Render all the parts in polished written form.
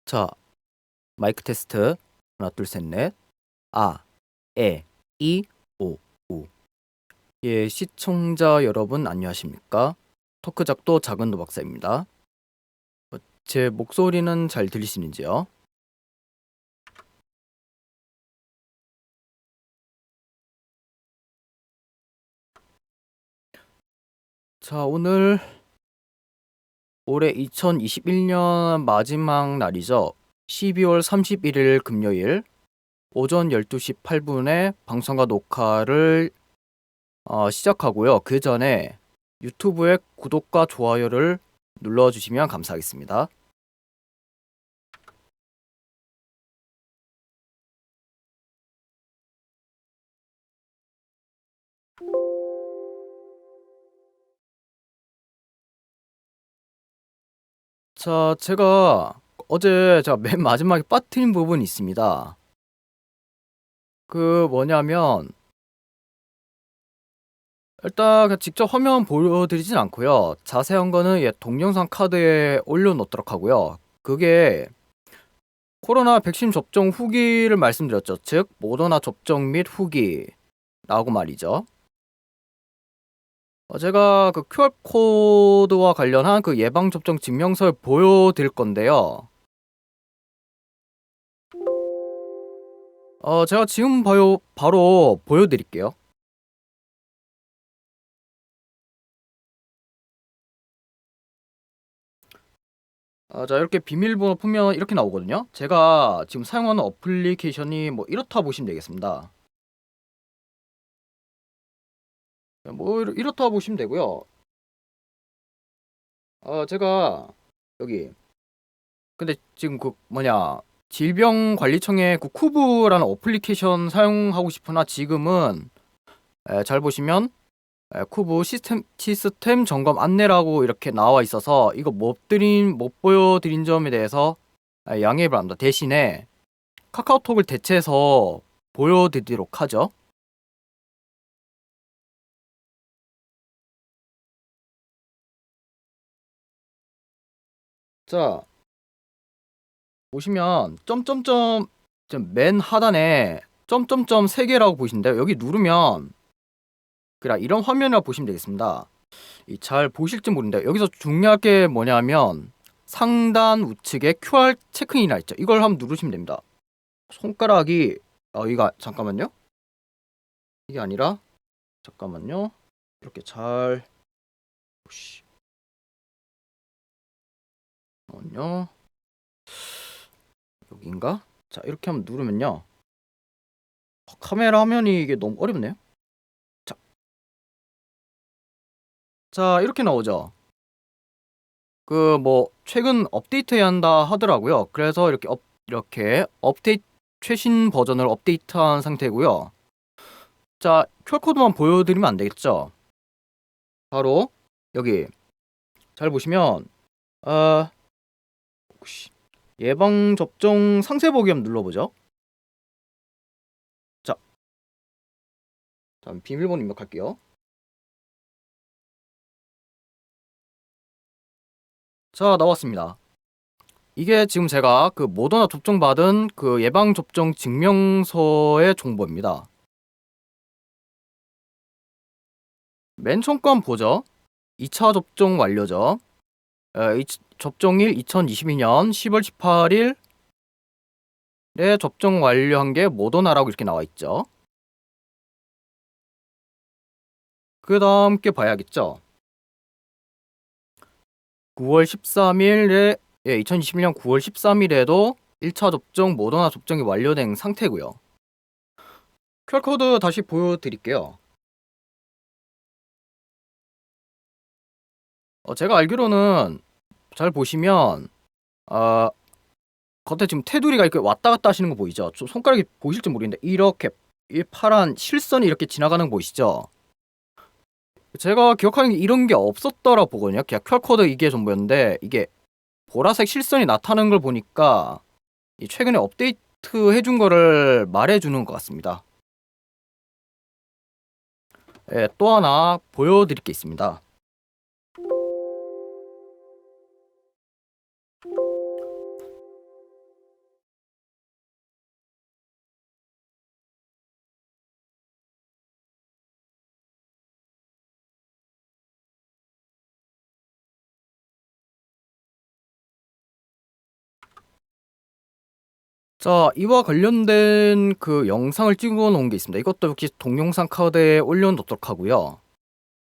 자, 마이크 테스트. 하나, 둘, 셋, 넷. 아, 에, 이, 오, 우. 예, 시청자 여러분 안녕하십니까? 토크작도 작은 도박사입니다. 제 목소리는 잘 들리시는지요? 자, 오늘 올해 2021년 마지막 날이죠. 12월 31일 금요일 오전 12시 8분에 방송과 녹화를 시작하고요. 그 전에 유튜브에 구독과 좋아요를 눌러주시면 감사하겠습니다. 자, 제가 맨 마지막에 빠뜨린 부분이 있습니다. 그 뭐냐면 일단 그냥 직접 화면 보여드리진 않고요. 자세한 거는 동영상 카드에 올려놓도록 하고요. 그게 코로나 백신 접종 후기를 말씀드렸죠. 즉 모더나 접종 및 후기라고 말이죠. 제가 그 QR 코드와 관련한 그 예방 접종 증명서를 보여드릴 건데요. 제가 지금 바로 보여드릴게요. 자, 이렇게 비밀번호 풀면 이렇게 나오거든요. 제가 지금 사용하는 어플리케이션이 뭐 이렇다 보시면 되겠습니다. 뭐 이렇다 보시면 되고요. 제가 여기 근데 지금 그 질병관리청의 그 쿠브라는 어플리케이션 사용하고 싶으나 지금은 잘 보시면 쿠브 시스템 점검 안내라고 이렇게 나와 있어서 이거 못 보여드린 점에 대해서 양해 바랍니다. 대신에 카카오톡을 대체해서 보여드리도록 하죠. 자, 보시면 점점점 맨 하단에 점점점 3개라고 보이시는데요. 여기 누르면 그냥 이런 화면이라고 보시면 되겠습니다. 잘 보실지 모르는데 여기서 중요한 게 뭐냐면 상단 우측에 QR 체크인이라 있죠. 이걸 한번 누르시면 됩니다. 손가락이 이거 잠깐만요. 이게 아니라 잠깐만요. 이렇게 잘 잠깐만요. 여기인가? 자, 이렇게 한번 누르면요. 카메라 화면이 이게 너무 어렵네요. 자, 이렇게 나오죠. 그 뭐 최근 업데이트해야 한다 하더라고요. 그래서 이렇게 업데이트 최신 버전을 업데이트한 상태고요. 자, QR코드만 보여드리면 안 되겠죠? 바로 여기 잘 보시면 혹시 예방 접종 상세 보기 한번 눌러보죠. 자, 다음 비밀번호 입력할게요. 자, 나왔습니다. 이게 지금 제가 그 모더나 접종 받은 그 예방 접종 증명서의 정보입니다. 맨 처음 건 보죠. 2차 접종 완료죠. 접종일 2022년 10월 18일에 접종 완료한 게 모더나라고 이렇게 나와 있죠. 그 다음 게 봐야겠죠. 9월 13일에 2021년 9월 13일에도 1차 접종 모더나 접종이 완료된 상태고요. QR코드 다시 보여드릴게요. 제가 알기로는 잘 보시면 겉에 지금 테두리가 이렇게 왔다 갔다 하시는 거 보이죠? 좀 손가락이 보이실지 모르겠는데 이렇게 이 파란 실선이 이렇게 지나가는 거 보이시죠? 제가 기억하는 게 이런 게 없었더라 보거든요. 그냥 QR코드 이게 전부였는데 이게 보라색 실선이 나타나는 걸 보니까 최근에 업데이트 해준 거를 말해주는 것 같습니다. 또 하나 보여드릴 게 있습니다. 자, 이와 관련된 그 영상을 찍어 놓은 게 있습니다. 이것도 역시 동영상 카드에 올려놓도록 하고요.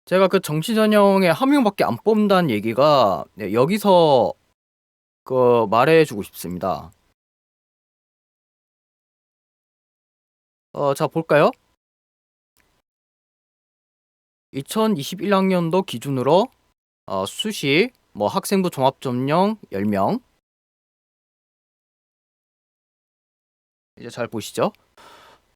제가 그 정시 전형에 한 명밖에 안 뽑는다는 얘기가 여기서 그 말해주고 싶습니다. 자, 볼까요? 2021학년도 기준으로 수시 뭐 학생부 종합 전형 10명. 이제 잘 보시죠.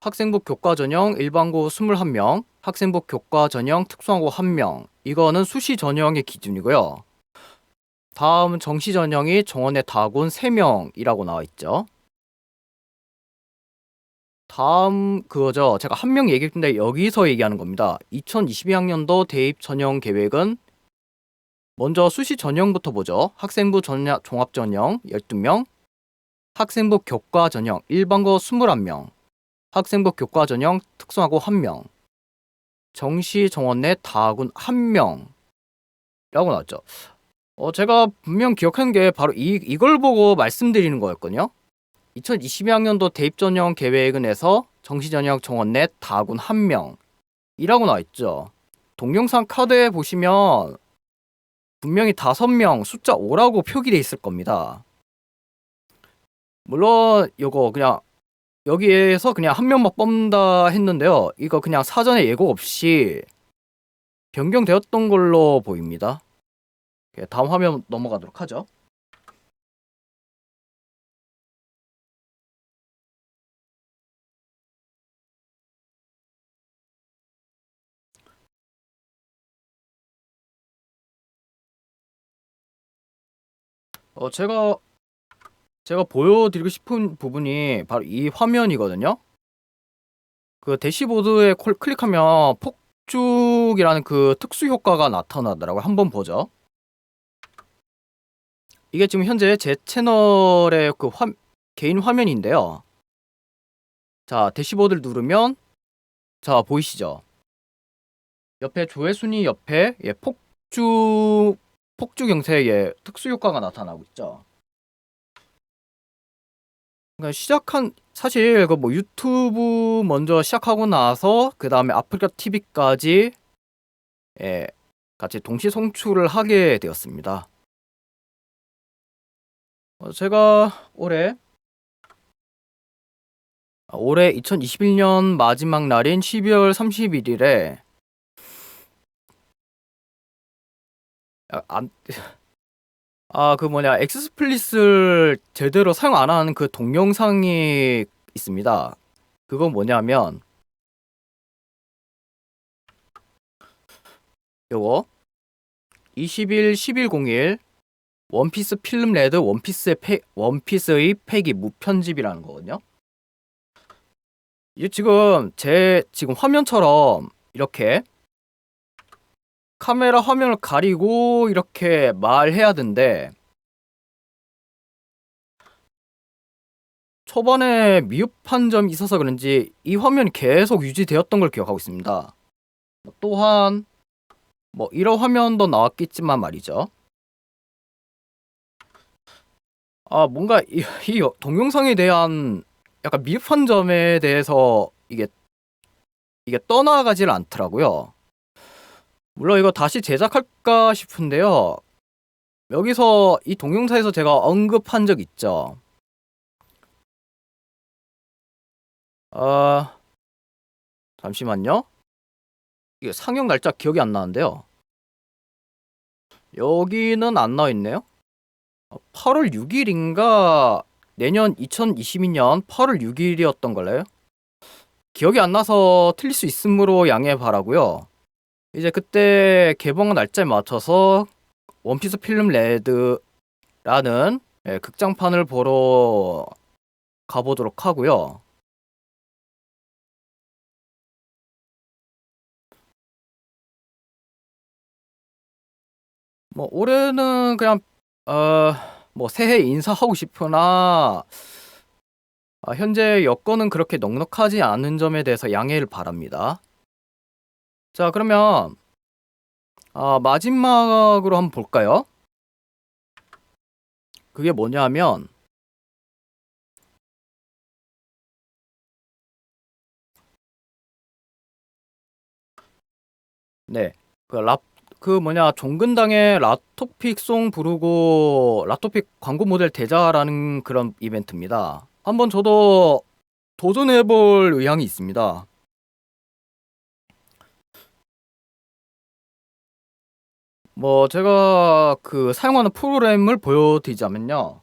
학생부 교과 전형 일반고 21명, 학생부 교과 전형 특수학고 1명. 이거는 수시 전형의 기준이고요. 다음 정시 전형이 정원의 다군 3명이라고 나와 있죠. 다음 그거죠. 제가 한 명 얘기했는데 여기서 얘기하는 겁니다. 2022학년도 대입 전형 계획은 먼저 수시 전형부터 보죠. 학생부 종합 전형 12명, 학생부 교과 전형 일반고 21명, 학생부 교과 전형 특수학고 1명, 정시 정원내 다군 1명 라고 나왔죠. 제가 분명 기억하는 게 바로 이걸 보고 말씀드리는 거였거든요. 2022학년도 대입 전형 계획은 해서 정시 전형 정원내 다군 1명 이라고 나와있죠. 동영상 카드에 보시면 분명히 5명 숫자 5라고 표기돼 있을 겁니다. 물론 이거 그냥 여기에서 그냥 한 명만 뽑는다 했는데요. 이거 그냥 사전에 예고 없이 변경되었던 걸로 보입니다. 다음 화면 넘어가도록 하죠. 제가 보여드리고 싶은 부분이 바로 이 화면이거든요. 그 대시보드에 클릭하면 폭죽이라는 그 특수 효과가 나타나더라고요. 한번 보죠. 이게 지금 현재 제 채널의 그 개인 화면인데요. 자, 대시보드를 누르면 자, 보이시죠? 옆에 조회순위 옆에 폭죽 형태의 특수 효과가 나타나고 있죠. 그러니까 사실 그 뭐 유튜브 먼저 시작하고 나서 그 다음에 아프리카 TV까지 같이 동시 송출을 하게 되었습니다. 제가 올해 2021년 마지막 날인 12월 31일에 엑스플릿을 제대로 사용 안 하는 그 동영상이 있습니다. 그건 뭐냐면 요거 20일 1101 원피스 필름 레드 원피스의 팩이 무편집이라는 거거든요. 이게 지금 지금 화면처럼 이렇게 카메라 화면을 가리고 이렇게 말해야 되는데 초반에 미흡한 점이 있어서 그런지 이 화면이 계속 유지되었던 걸 기억하고 있습니다. 또한 뭐 이런 화면도 나왔겠지만 말이죠. 뭔가 이 동영상에 대한 약간 미흡한 점에 대해서 이게 떠나가질 않더라고요. 물론 이거 다시 제작할까 싶은데요. 여기서 이 동영상에서 제가 언급한 적 있죠. 잠시만요. 이게 상영 날짜 기억이 안 나는데요. 여기는 안 나와 있네요. 8월 6일인가 내년 2022년 8월 6일이었던 걸래요? 기억이 안 나서 틀릴 수 있으므로 양해 바라고요. 이제 그때 개봉 날짜에 맞춰서 원피스 필름 레드라는 극장판을 보러 가보도록 하고요. 뭐 올해는 그냥 뭐 새해 인사하고 싶으나 현재 여건은 그렇게 넉넉하지 않은 점에 대해서 양해를 바랍니다. 자, 그러면 마지막으로 한번 볼까요? 그게 뭐냐면 네. 종근당에 라토픽 송 부르고 라토픽 광고 모델 되자라는 그런 이벤트입니다. 한번 저도 도전해볼 의향이 있습니다. 제가 사용하는 프로그램을 보여드리자면요.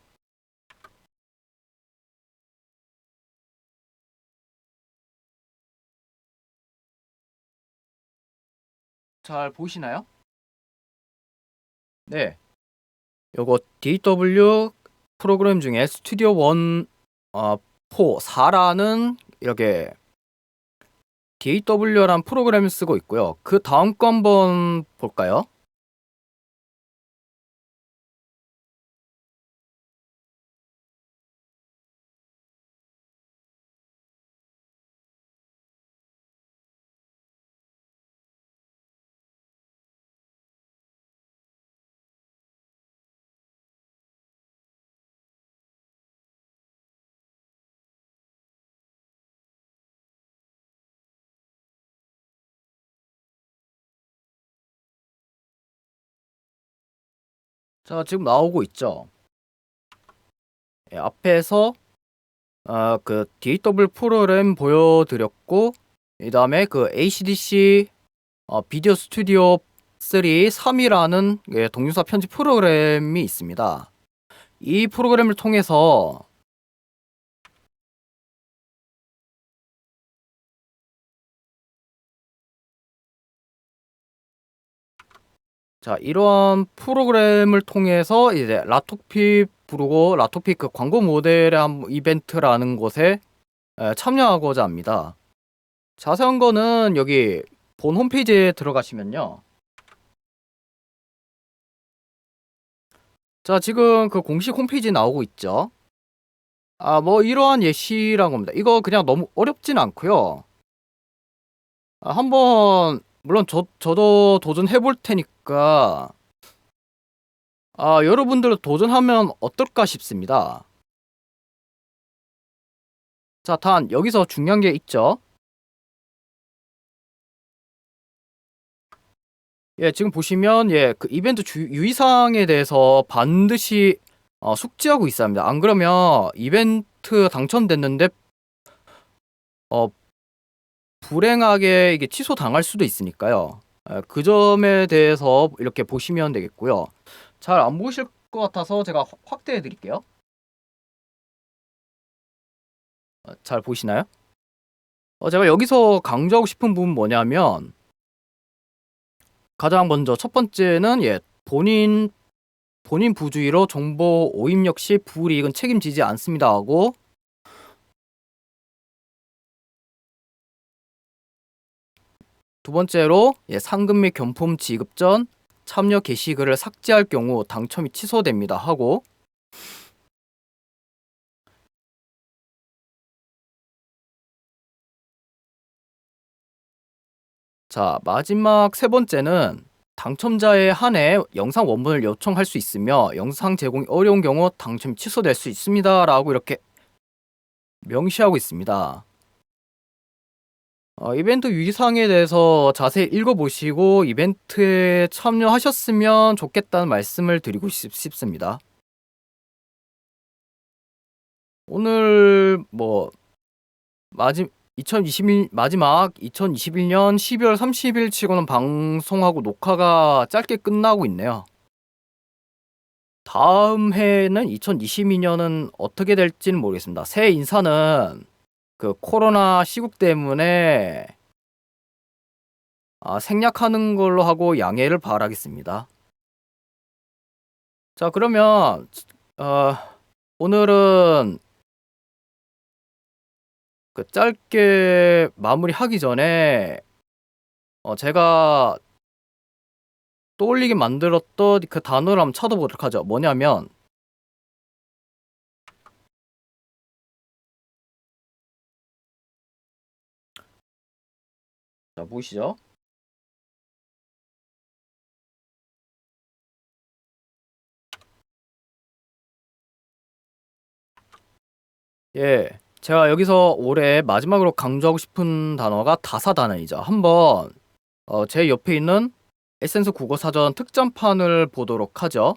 잘 보이시나요? 네. 요거 DW 프로그램 중에 스튜디오 1 4라는 이렇게 DAW란 프로그램을 쓰고 있고요. 그 다음 거 한번 볼까요? 자, 지금 나오고 있죠. 예, 앞에서 DAW 프로그램 보여드렸고, 그 다음에 ACDC 비디오 스튜디오 3이라는 동영상 편집 프로그램이 있습니다. 이 프로그램을 통해서 이러한 프로그램을 통해서 이제 라토픽 부르고 라토픽 광고 모델의 한 이벤트라는 곳에 참여하고자 합니다. 자세한 거는 여기 본 홈페이지에 들어가시면요. 자, 지금 공식 홈페이지 나오고 있죠. 이러한 예시라고 합니다. 이거 그냥 너무 어렵진 않고요. 한번 물론 저도 도전해 볼 테니까 여러분들 도전하면 어떨까 싶습니다. 자, 단 여기서 중요한 게 있죠. 예, 지금 보시면 이벤트 유의사항에 대해서 반드시 숙지하고 있어야 합니다. 안 그러면 이벤트 당첨됐는데 불행하게 이게 취소당할 수도 있으니까요. 그 점에 대해서 이렇게 보시면 되겠고요. 잘 안 보이실 것 같아서 제가 확대해 드릴게요. 잘 보시나요? 제가 여기서 강조하고 싶은 부분 뭐냐면 가장 먼저 첫 번째는 본인 부주의로 정보 오입 시 불이익은 책임지지 않습니다 하고, 두 번째로 상금 및 경품 지급 전 참여 게시글을 삭제할 경우 당첨이 취소됩니다 하고, 자, 마지막 세 번째는 당첨자에 한해 영상 원본을 요청할 수 있으며 영상 제공이 어려운 경우 당첨이 취소될 수 있습니다 라고 이렇게 명시하고 있습니다. 이벤트 유의사항에 대해서 자세히 읽어보시고 이벤트에 참여하셨으면 좋겠다는 말씀을 드리고 싶습니다. 오늘 2021년 12월 30일 치고는 방송하고 녹화가 짧게 끝나고 있네요. 다음 해는 2022년은 어떻게 될지는 모르겠습니다. 새해 인사는 코로나 시국 때문에 생략하는 걸로 하고 양해를 바라겠습니다. 자, 그러면 오늘은 짧게 마무리하기 전에 제가 떠올리게 만들었던 그 단어를 한번 찾아보도록 하죠. 뭐냐면 자, 보이시죠? 예, 제가 여기서 올해 마지막으로 강조하고 싶은 단어가 다사다난이죠. 한번 제 옆에 있는 에센스 국어사전 특전판을 보도록 하죠.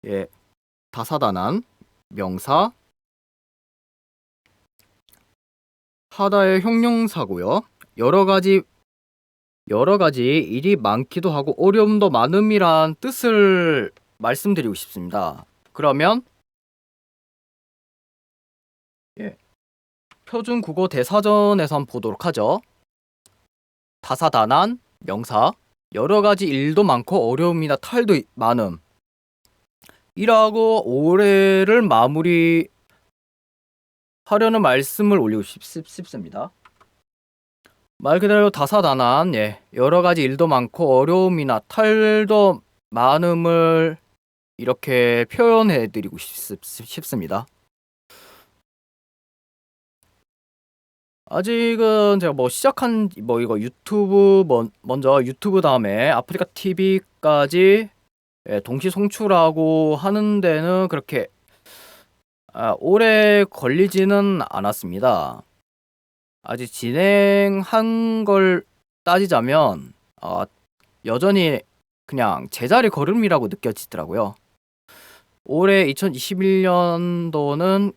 예, 다사다난, 명사, 하다의 형용사고요. 여러 가지 일이 많기도 하고 어려움도 많음이란 뜻을 말씀드리고 싶습니다. 그러면 표준 국어 대사전에서 한번 보도록 하죠. 다사다난, 명사, 여러 가지 일도 많고 어려움이나 탈도 많음. 이라고 올해를 마무리하려는 말씀을 올리고 싶습니다. 말 그대로 다사다난, 여러 가지 일도 많고 어려움이나 탈도 많음을 이렇게 표현해 드리고 싶습니다. 아직은 제가 시작한 이거 유튜브 먼저 유튜브 다음에 아프리카 TV까지 동시 송출하고 하는 데는 그렇게 오래 걸리지는 않았습니다. 아직 진행한 걸 따지자면 여전히 그냥 제자리 걸음이라고 느껴지더라고요. 올해 2021년도는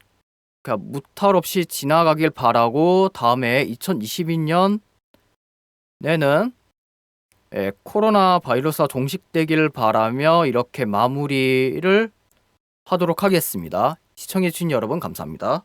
그냥 무탈 없이 지나가길 바라고 다음에 2022년에는 코로나 바이러스가 종식되길 바라며 이렇게 마무리를 하도록 하겠습니다. 시청해주신 여러분 감사합니다.